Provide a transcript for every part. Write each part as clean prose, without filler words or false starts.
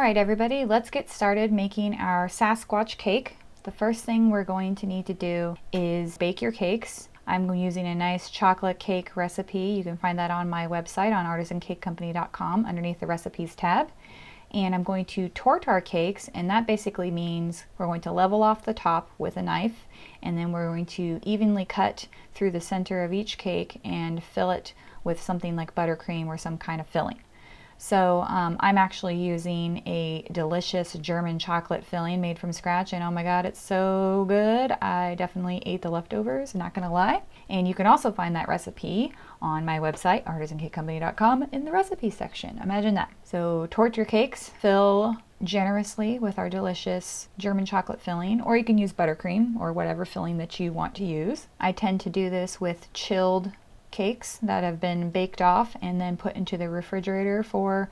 Alright everybody, let's get started making our Sasquatch cake. The first thing we're going to need to do is bake your cakes. I'm using a nice chocolate cake recipe. You can find that on my website on artisancakecompany.com underneath the recipes tab. And I'm going to torte our cakes, and that basically means we're going to level off the top with a knife, and then we're going to evenly cut through the center of each cake and fill it with something like buttercream or some kind of filling. So I'm actually using a delicious German chocolate filling made from scratch, and oh my god, it's so good. I definitely ate the leftovers, not gonna lie. And you can also find that recipe on my website, artisancakecompany.com, in the recipe section. Imagine that. So torte your cakes, fill generously with our delicious German chocolate filling, or you can use buttercream or whatever filling that you want to use. I tend to do this with chilled cakes that have been baked off and then put into the refrigerator for,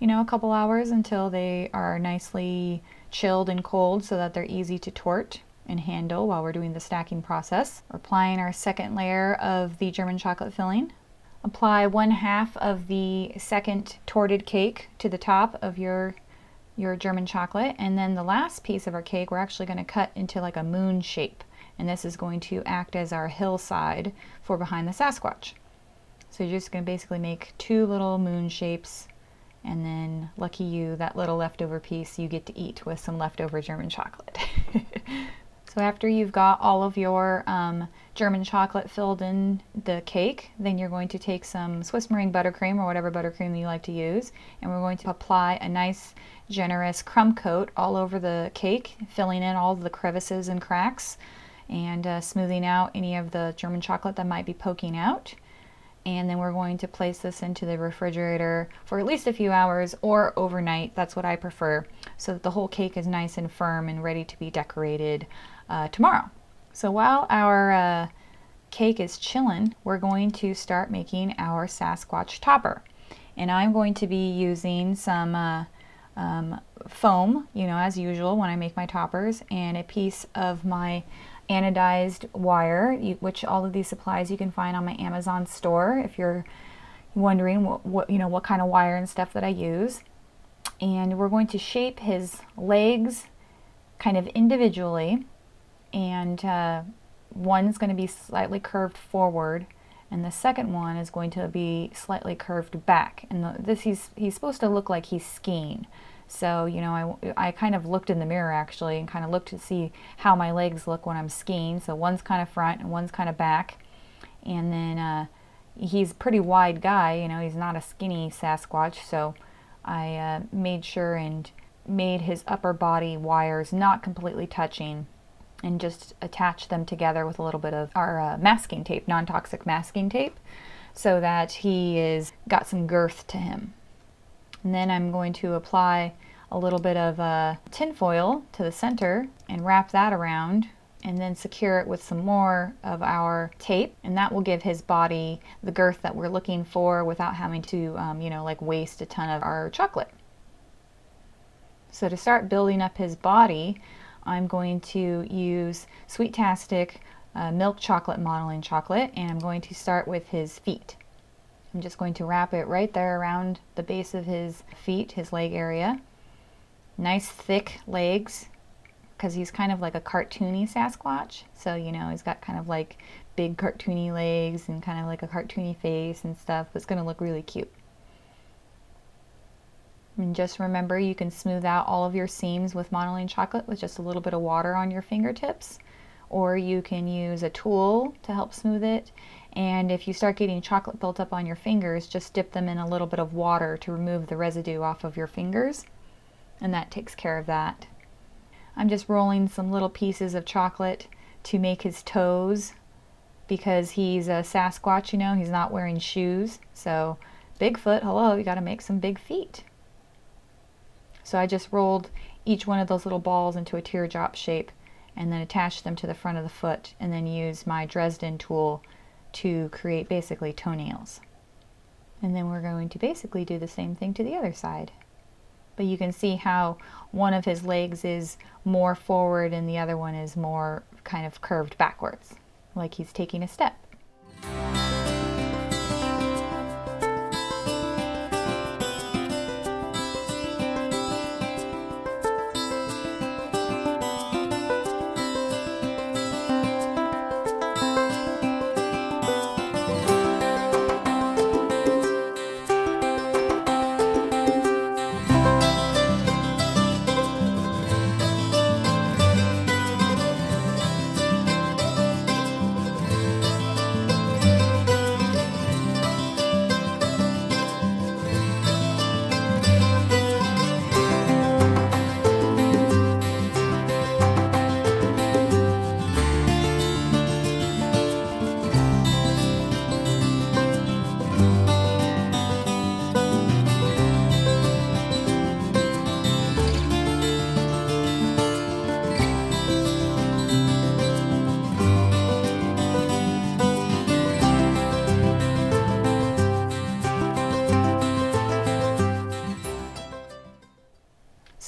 a couple hours until they are nicely chilled and cold so that they're easy to torte and handle while we're doing the stacking process. We're applying our second layer of the German chocolate filling. Apply 1/2 of the second torted cake to the top of your German chocolate, and then the last piece of our cake we're actually going to cut into like a moon shape. And this is going to act as our hillside for behind the Sasquatch. So you're just going to basically make 2 little moon shapes, and then lucky you, that little leftover piece you get to eat with some leftover German chocolate. So after you've got all of your German chocolate filled in the cake, then you're going to take some Swiss meringue buttercream or whatever buttercream you like to use, and we're going to apply a nice generous crumb coat all over the cake, filling in all of the crevices and cracks, and smoothing out any of the German chocolate that might be poking out. And then we're going to place this into the refrigerator for at least a few hours or overnight. That's what I prefer, so that the whole cake is nice and firm and ready to be decorated tomorrow. So while our cake is chilling, we're going to start making our Sasquatch topper. And I'm going to be using some foam, as usual when I make my toppers, and a piece of my anodized wire, which all of these supplies you can find on my Amazon store if you're wondering what kind of wire and stuff that I use. And we're going to shape his legs kind of individually, and one's going to be slightly curved forward and the second one is going to be slightly curved back, and he's supposed to look like he's skiing. So, I kind of looked in the mirror actually and kind of looked to see how my legs look when I'm skiing. So one's kind of front and one's kind of back. And then he's a pretty wide guy, he's not a skinny Sasquatch. So I made sure and made his upper body wires not completely touching and just attached them together with a little bit of our masking tape, non-toxic masking tape, so that he is got some girth to him. And then I'm going to apply a little bit of tin foil to the center and wrap that around, and then secure it with some more of our tape, and that will give his body the girth that we're looking for without having to waste a ton of our chocolate. So to start building up his body, I'm going to use Sweet-tastic milk chocolate modeling chocolate, and I'm going to start with his feet. I'm just going to wrap it right there around the base of his feet, his leg area. Nice thick legs, because he's kind of like a cartoony Sasquatch. So, he's got kind of like big cartoony legs and kind of like a cartoony face and stuff. It's going to look really cute. And just remember, you can smooth out all of your seams with modeling chocolate with just a little bit of water on your fingertips, or you can use a tool to help smooth it. And if you start getting chocolate built up on your fingers, just dip them in a little bit of water to remove the residue off of your fingers, and that takes care of that. I'm just rolling some little pieces of chocolate to make his toes, because he's a Sasquatch, he's not wearing shoes. So Bigfoot, hello, you got to make some big feet. So I just rolled each one of those little balls into a teardrop shape and then attached them to the front of the foot, and then used my Dresden tool to create basically toenails. And then we're going to basically do the same thing to the other side. But you can see how one of his legs is more forward and the other one is more kind of curved backwards, like he's taking a step.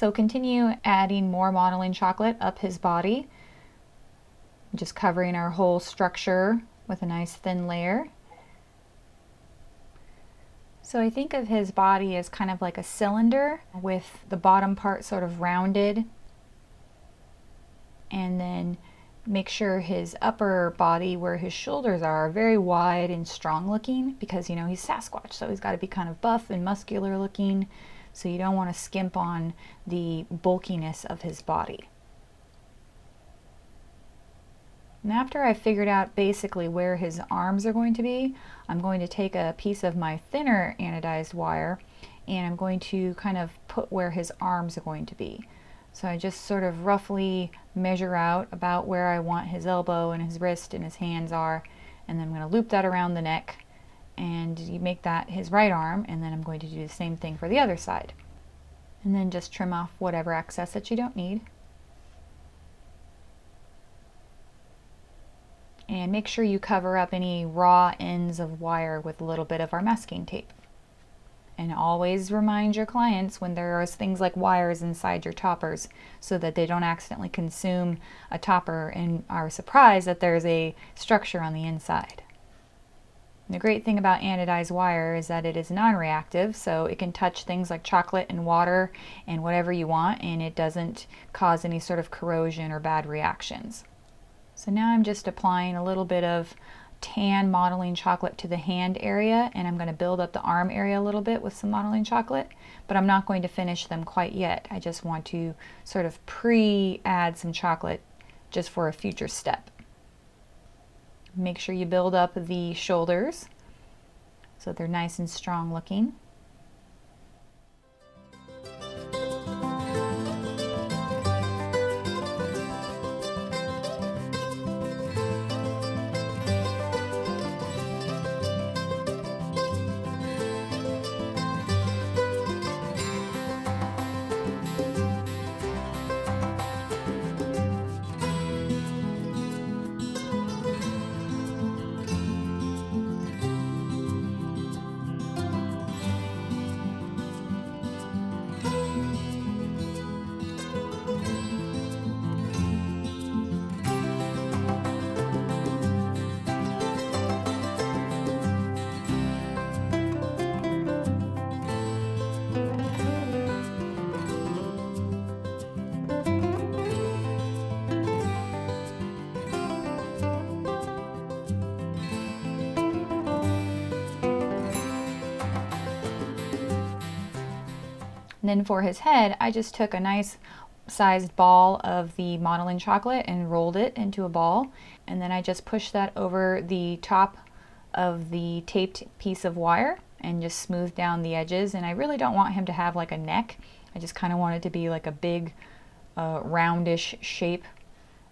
So continue adding more modeling chocolate up his body, just covering our whole structure with a nice thin layer. So I think of his body as kind of like a cylinder with the bottom part sort of rounded, and then make sure his upper body where his shoulders are very wide and strong looking, because you know he's Sasquatch, so he's got to be kind of buff and muscular looking, so you don't want to skimp on the bulkiness of his body. And after I've figured out basically where his arms are going to be, I'm going to take a piece of my thinner anodized wire and I'm going to kind of put where his arms are going to be. So I just sort of roughly measure out about where I want his elbow and his wrist and his hands are, and then I'm going to loop that around the neck, and you make that his right arm, and then I'm going to do the same thing for the other side. And then just trim off whatever excess that you don't need. And make sure you cover up any raw ends of wire with a little bit of our masking tape. And always remind your clients when there are things like wires inside your toppers so that they don't accidentally consume a topper and are surprised that there's a structure on the inside. And the great thing about anodized wire is that it is non-reactive, so it can touch things like chocolate and water and whatever you want, and it doesn't cause any sort of corrosion or bad reactions. So now I'm just applying a little bit of tan modeling chocolate to the hand area, and I'm going to build up the arm area a little bit with some modeling chocolate, but I'm not going to finish them quite yet. I just want to sort of pre-add some chocolate just for a future step. Make sure you build up the shoulders so they're nice and strong looking. And then for his head, I just took a nice sized ball of the modeling chocolate and rolled it into a ball. And then I just pushed that over the top of the taped piece of wire and just smoothed down the edges. And I really don't want him to have like a neck. I just kind of want it to be like a big roundish shape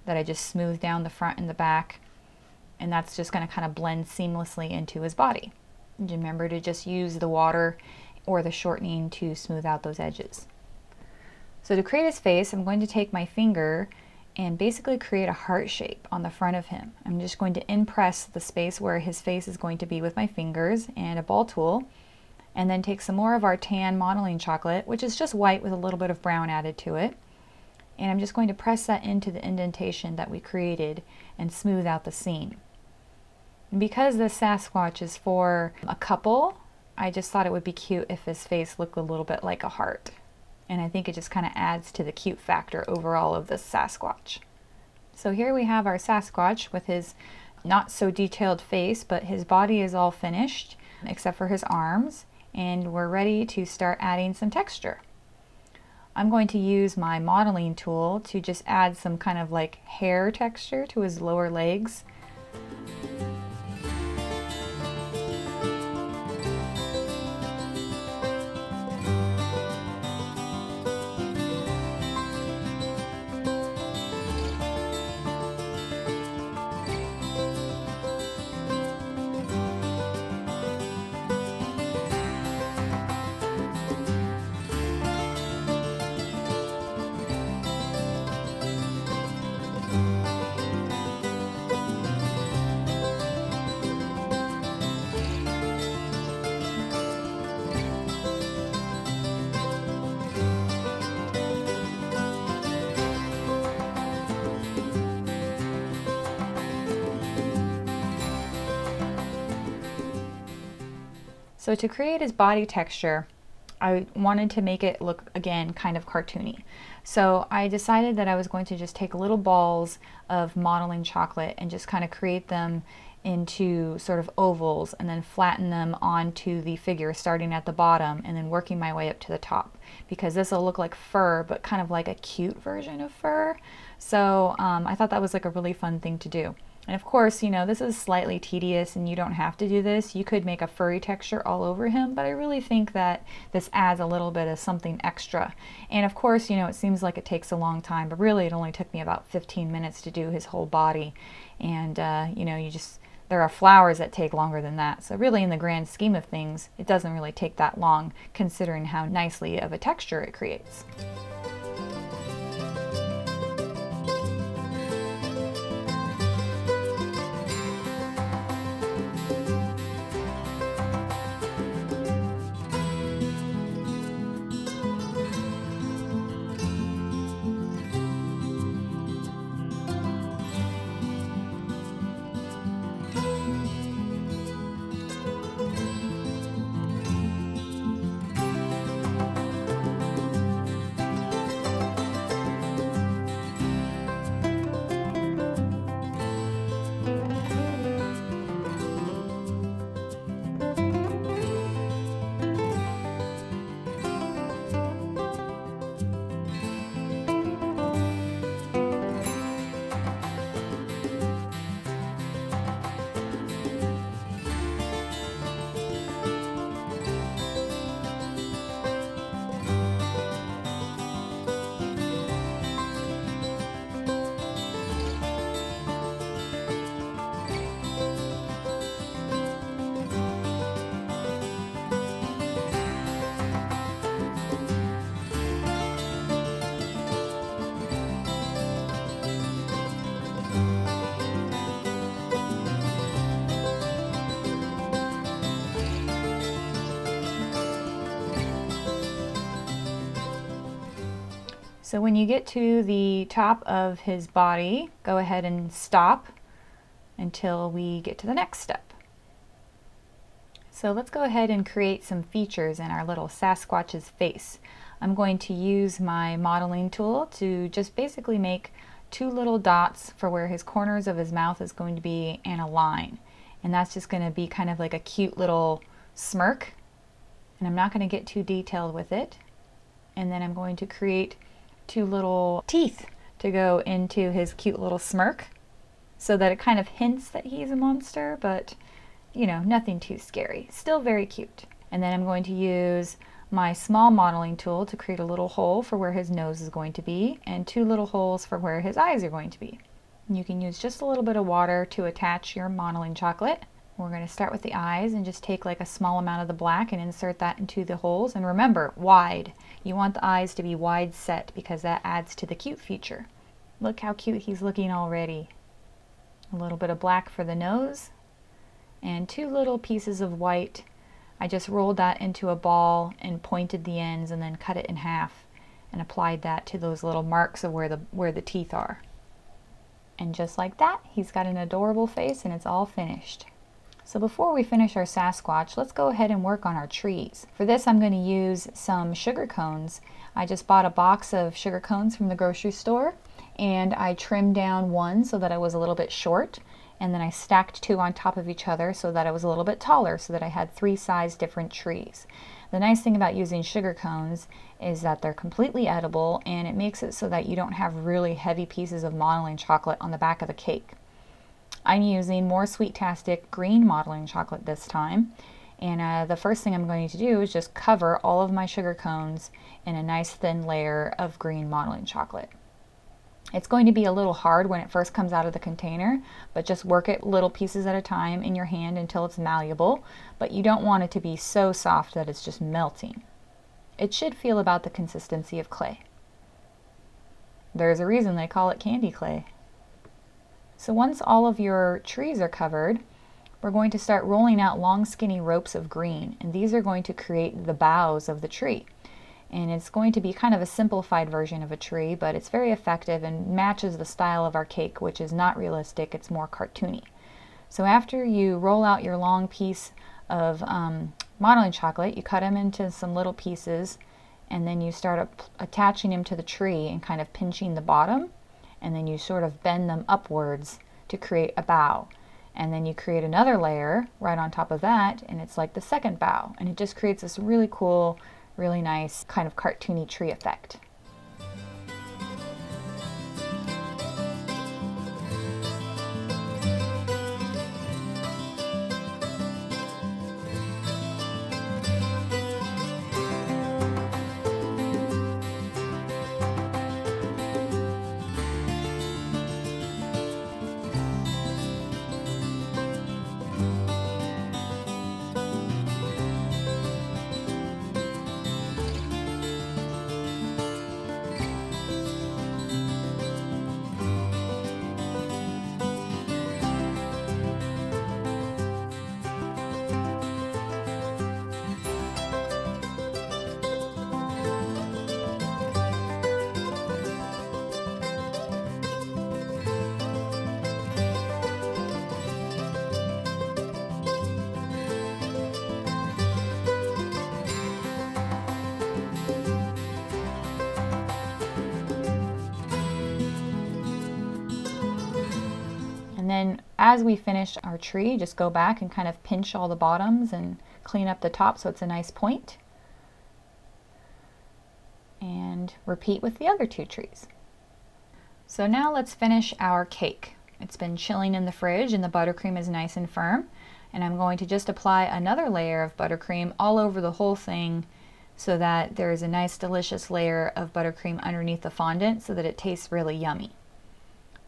that I just smoothed down the front and the back. And that's just going to kind of blend seamlessly into his body. And remember to just use the water or the shortening to smooth out those edges. So to create his face, I'm going to take my finger and basically create a heart shape on the front of him. I'm just going to impress the space where his face is going to be with my fingers and a ball tool, and then take some more of our tan modeling chocolate, which is just white with a little bit of brown added to it, and I'm just going to press that into the indentation that we created and smooth out the seam. And because this Sasquatch is for a couple, I just thought it would be cute if his face looked a little bit like a heart. And I think it just kind of adds to the cute factor overall of this Sasquatch. So here we have our Sasquatch with his not so detailed face, but his body is all finished except for his arms, and we're ready to start adding some texture. I'm going to use my modeling tool to just add some kind of like hair texture to his lower legs. So to create his body texture, I wanted to make it look, again, kind of cartoony. So I decided that I was going to just take little balls of modeling chocolate and just kind of create them into sort of ovals and then flatten them onto the figure, starting at the bottom and then working my way up to the top, because this will look like fur, but kind of like a cute version of fur. So I thought that was like a really fun thing to do. And of course, you know, this is slightly tedious and you don't have to do this. You could make a furry texture all over him, but I really think that this adds a little bit of something extra. And of course, you know, it seems like it takes a long time, but really it only took me about 15 minutes to do his whole body. And, you know, there are flowers that take longer than that. So really, in the grand scheme of things, it doesn't really take that long, considering how nicely of a texture it creates. So when you get to the top of his body, go ahead and stop until we get to the next step. So let's go ahead and create some features in our little Sasquatch's face. I'm going to use my modeling tool to just basically make two little dots for where his corners of his mouth is going to be, and a line. And that's just going to be kind of like a cute little smirk. And I'm not going to get too detailed with it. And then I'm going to create two little teeth to go into his cute little smirk, so that it kind of hints that he's a monster, but you know, nothing too scary. Still very cute. And then I'm going to use my small modeling tool to create a little hole for where his nose is going to be, and two little holes for where his eyes are going to be. And you can use just a little bit of water to attach your modeling chocolate. We're going to start with the eyes and just take like a small amount of the black and insert that into the holes. And remember, wide. You want the eyes to be wide set because that adds to the cute feature. Look how cute he's looking already. A little bit of black for the nose and two little pieces of white. I just rolled that into a ball and pointed the ends and then cut it in half and applied that to those little marks of where the teeth are. And just like that, he's got an adorable face and it's all finished. So before we finish our Sasquatch, let's go ahead and work on our trees. For this, I'm going to use some sugar cones. I just bought a box of sugar cones from the grocery store, and I trimmed down one so that I was a little bit short, and then I stacked two on top of each other so that I was a little bit taller, so that I had three size different trees. The nice thing about using sugar cones is that they're completely edible, and it makes it so that you don't have really heavy pieces of modeling chocolate on the back of the cake. I'm using more Sweet-tastic green modeling chocolate this time, and the first thing I'm going to do is just cover all of my sugar cones in a nice thin layer of green modeling chocolate. It's going to be a little hard when it first comes out of the container, but just work it little pieces at a time in your hand until it's malleable, but you don't want it to be so soft that it's just melting. It should feel about the consistency of clay. There's a reason they call it candy clay. So once all of your trees are covered, we're going to start rolling out long skinny ropes of green, and these are going to create the boughs of the tree. And it's going to be kind of a simplified version of a tree, but it's very effective and matches the style of our cake, which is not realistic, it's more cartoony. So after you roll out your long piece of modeling chocolate, you cut them into some little pieces, and then you start attaching them to the tree and kind of pinching the bottom, and then you sort of bend them upwards to create a bow. And then you create another layer right on top of that, and it's like the second bow. And it just creates this really cool, really nice kind of cartoony tree effect. And then as we finish our tree, just go back and kind of pinch all the bottoms and clean up the top so it's a nice point. And repeat with the other two trees. So now let's finish our cake. It's been chilling in the fridge and the buttercream is nice and firm. And I'm going to just apply another layer of buttercream all over the whole thing so that there's a nice delicious layer of buttercream underneath the fondant so that it tastes really yummy.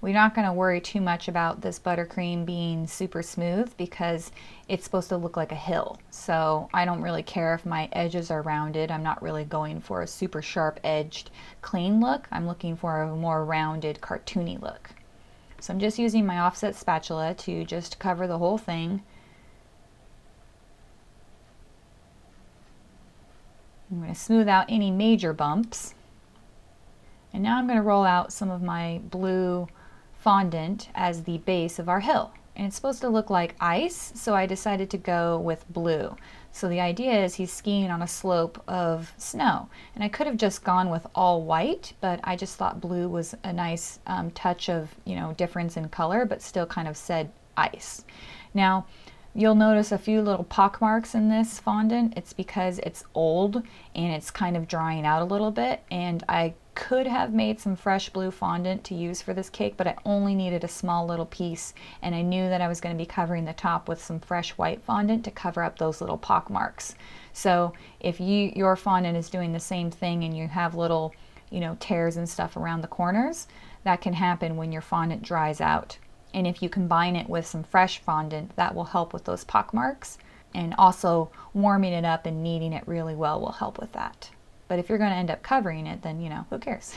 We're not going to worry too much about this buttercream being super smooth because it's supposed to look like a hill. So I don't really care if my edges are rounded. I'm not really going for a super sharp edged clean look. I'm looking for a more rounded cartoony look. So I'm just using my offset spatula to just cover the whole thing. I'm going to smooth out any major bumps. And now I'm going to roll out some of my blue fondant as the base of our hill. And it's supposed to look like ice, so I decided to go with blue. So the idea is he's skiing on a slope of snow. And I could have just gone with all white, but I just thought blue was a nice touch of, difference in color, but still kind of said ice. Now, you'll notice a few little pock marks in this fondant. It's because it's old and it's kind of drying out a little bit, and I could have made some fresh blue fondant to use for this cake, but I only needed a small little piece, and I knew that I was going to be covering the top with some fresh white fondant to cover up those little pock marks. So if your fondant is doing the same thing and you have little tears and stuff around the corners, that can happen when your fondant dries out. And if you combine it with some fresh fondant, that will help with those pock marks, and also warming it up and kneading it really well will help with that. But if you're going to end up covering it, then who cares?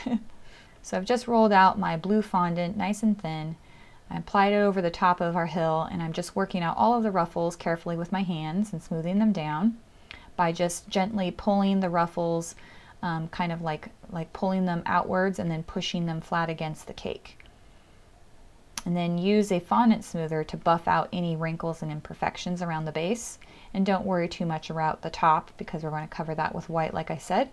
So I've just rolled out my blue fondant nice and thin. I applied it over the top of our hill, and I'm just working out all of the ruffles carefully with my hands and smoothing them down by just gently pulling the ruffles, kind of like pulling them outwards and then pushing them flat against the cake. And then use a fondant smoother to buff out any wrinkles and imperfections around the base. And don't worry too much about the top because we're going to cover that with white, like I said.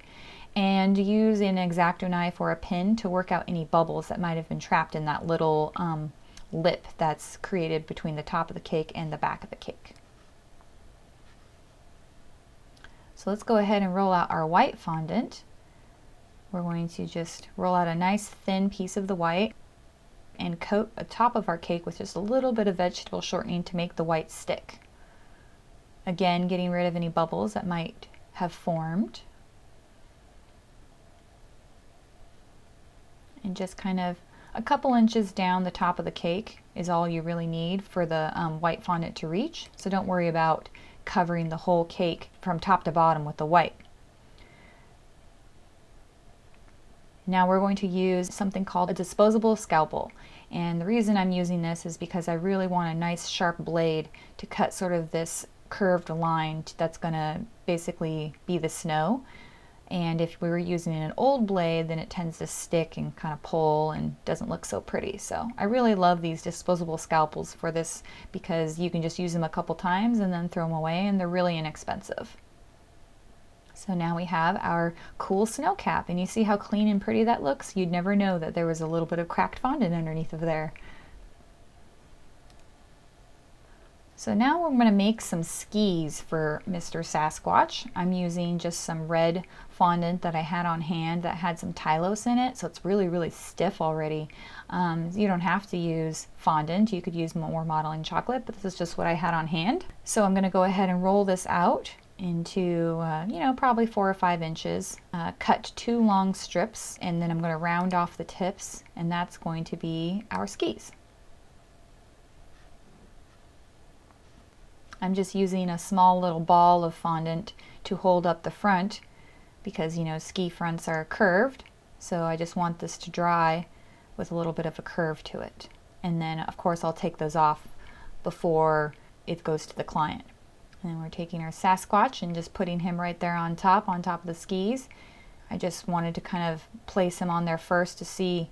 And use an X-Acto knife or a pin to work out any bubbles that might have been trapped in that little lip that's created between the top of the cake and the back of the cake. So let's go ahead and roll out our white fondant. We're going to just roll out a nice thin piece of the white and coat the top of our cake with just a little bit of vegetable shortening to make the white stick. Again, getting rid of any bubbles that might have formed. And just kind of a couple inches down the top of the cake is all you really need for the white fondant to reach. So don't worry about covering the whole cake from top to bottom with the white. Now we're going to use something called a disposable scalpel. And the reason I'm using this is because I really want a nice sharp blade to cut sort of this curved line that's going to basically be the snow. And if we were using an old blade, then it tends to stick and kind of pull and doesn't look so pretty. So I really love these disposable scalpels for this because you can just use them a couple times and then throw them away, and they're really inexpensive. So now we have our cool snow cap, and you see how clean and pretty that looks? You'd never know that there was a little bit of cracked fondant underneath of there. So now we're going to make some skis for Mr. Sasquatch. I'm using just some red fondant that I had on hand that had some Tylose in it, so it's really stiff already. You don't have to use fondant, you could use more modeling chocolate, but this is just what I had on hand. So I'm going to go ahead and roll this out into probably 4 or 5 inches. Cut 2 long strips, and then I'm going to round off the tips, and that's going to be our skis. I'm just using a small little ball of fondant to hold up the front because, you know, ski fronts are curved, so I just want this to dry with a little bit of a curve to it. And then of course I'll take those off before it goes to the client. And then we're taking our Sasquatch and just putting him right there on top of the skis. I just wanted to kind of place him on there first to see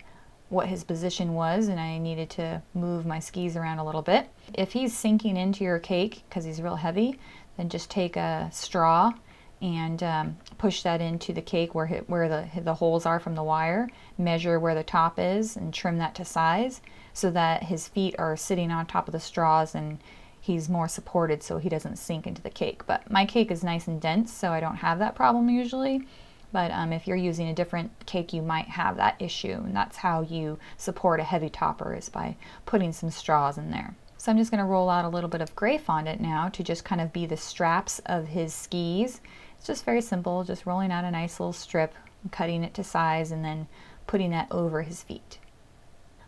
what his position was, and I needed to move my skis around a little bit. If he's sinking into your cake because he's real heavy, then just take a straw and push that into the cake where the holes are from the wire. Measure where the top is and trim that to size so that his feet are sitting on top of the straws and he's more supported so he doesn't sink into the cake. But my cake is nice and dense, so I don't have that problem usually. But if you're using a different cake, you might have that issue, and that's how you support a heavy topper, is by putting some straws in there. So I'm just going to roll out a little bit of gray fondant now to just kind of be the straps of his skis. It's just very simple, just rolling out a nice little strip, cutting it to size, and then putting that over his feet.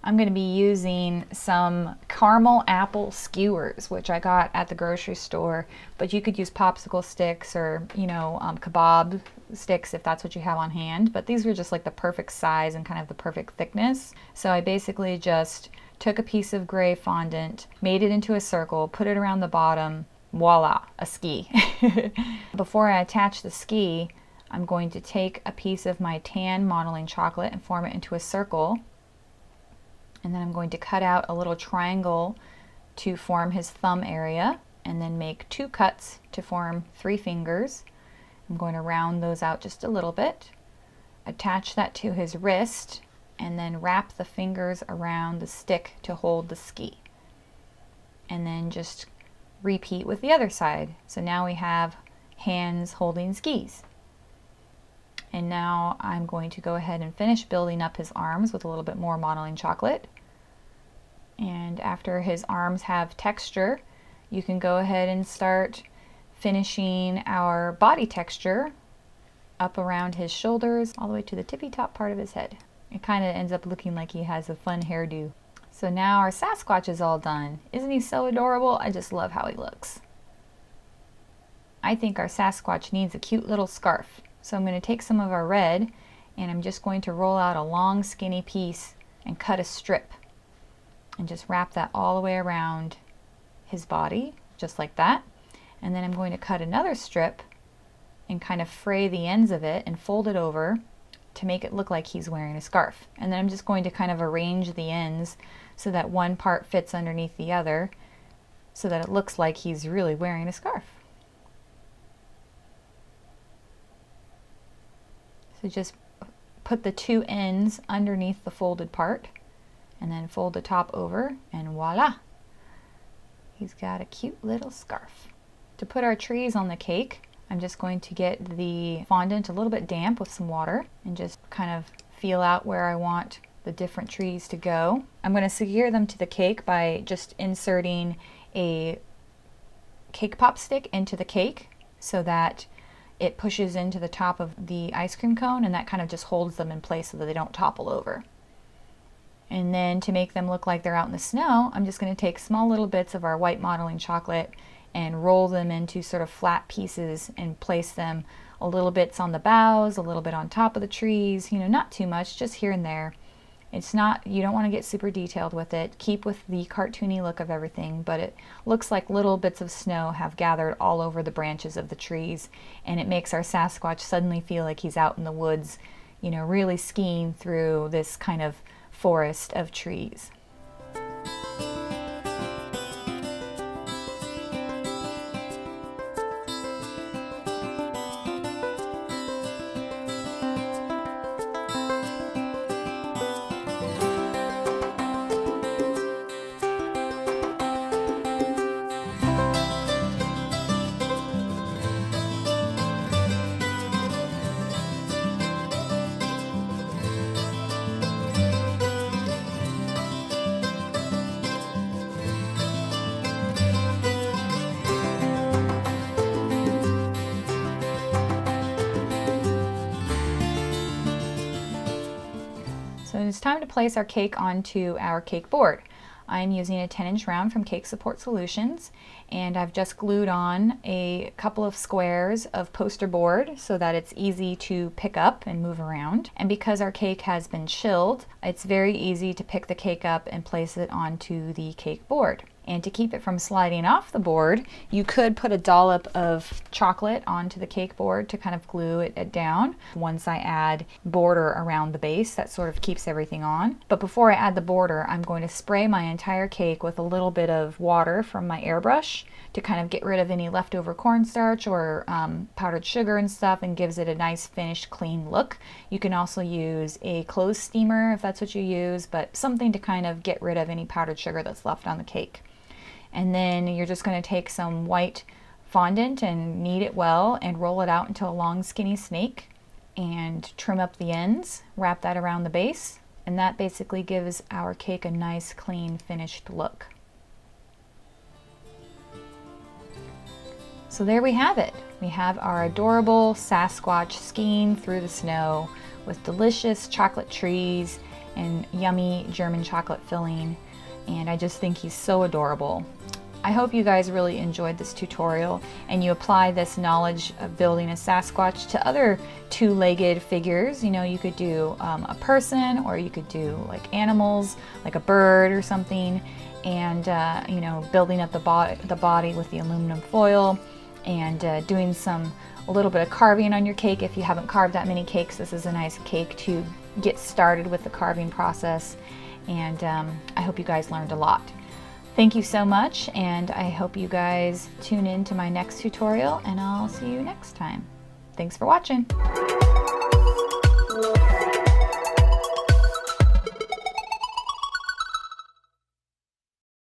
I'm going to be using some caramel apple skewers, which I got at the grocery store, but you could use popsicle sticks or, kebab sticks if that's what you have on hand. But these were just like the perfect size and kind of the perfect thickness. So I basically just took a piece of gray fondant, made it into a circle, put it around the bottom, voila, a ski. Before I attach the ski, I'm going to take a piece of my tan modeling chocolate and form it into a circle. And then I'm going to cut out a little triangle to form his thumb area, and then make 2 cuts to form 3 fingers. I'm going to round those out just a little bit, attach that to his wrist, and then wrap the fingers around the stick to hold the ski. And then just repeat with the other side. So now we have hands holding skis. And now I'm going to go ahead and finish building up his arms with a little bit more modeling chocolate. And after his arms have texture, you can go ahead and start finishing our body texture up around his shoulders all the way to the tippy top part of his head. It kind of ends up looking like he has a fun hairdo. So now our Sasquatch is all done. Isn't he so adorable? I just love how he looks. I think our Sasquatch needs a cute little scarf. So I'm going to take some of our red, and I'm just going to roll out a long skinny piece and cut a strip and just wrap that all the way around his body, just like that. And then I'm going to cut another strip and kind of fray the ends of it and fold it over to make it look like he's wearing a scarf. And then I'm just going to kind of arrange the ends so that one part fits underneath the other so that it looks like he's really wearing a scarf. So just put the 2 ends underneath the folded part and then fold the top over, and voila! He's got a cute little scarf. To put our trees on the cake, I'm just going to get the fondant a little bit damp with some water and just kind of feel out where I want the different trees to go. I'm going to secure them to the cake by just inserting a cake pop stick into the cake so that it pushes into the top of the ice cream cone, and that kind of just holds them in place so that they don't topple over. And then to make them look like they're out in the snow, I'm just going to take small little bits of our white modeling chocolate and roll them into sort of flat pieces and place them a little bits on the boughs, a little bit on top of the trees, not too much, just here and there. It's not, you don't want to get super detailed with it. Keep with the cartoony look of everything, but it looks like little bits of snow have gathered all over the branches of the trees, and it makes our Sasquatch suddenly feel like he's out in the woods, you know, really skiing through this kind of forest of trees. So it's time to place our cake onto our cake board. I'm using a 10-inch round from Cake Support Solutions, and I've just glued on a couple of squares of poster board so that it's easy to pick up and move around. And because our cake has been chilled, it's very easy to pick the cake up and place it onto the cake board. And to keep it from sliding off the board, you could put a dollop of chocolate onto the cake board to kind of glue it down. Once I add border around the base, that sort of keeps everything on. But before I add the border, I'm going to spray my entire cake with a little bit of water from my airbrush to kind of get rid of any leftover cornstarch or powdered sugar and stuff, and gives it a nice finished clean look. You can also use a clothes steamer if that's what you use, but something to kind of get rid of any powdered sugar that's left on the cake. And then you're just going to take some white fondant and knead it well and roll it out into a long skinny snake and trim up the ends, wrap that around the base, and that basically gives our cake a nice clean finished look. So there we have it. We have our adorable Sasquatch skiing through the snow with delicious chocolate trees and yummy German chocolate filling, and I just think he's so adorable. I hope you guys really enjoyed this tutorial and you apply this knowledge of building a Sasquatch to other two-legged figures. You know, you could do a person, or you could do like animals, like a bird or something, and you know, building up the body with the aluminum foil, and doing a little bit of carving on your cake. If you haven't carved that many cakes, this is a nice cake to get started with the carving process. And I hope you guys learned a lot. Thank you so much, and I hope you guys tune in to my next tutorial, and I'll see you next time. Thanks for watching.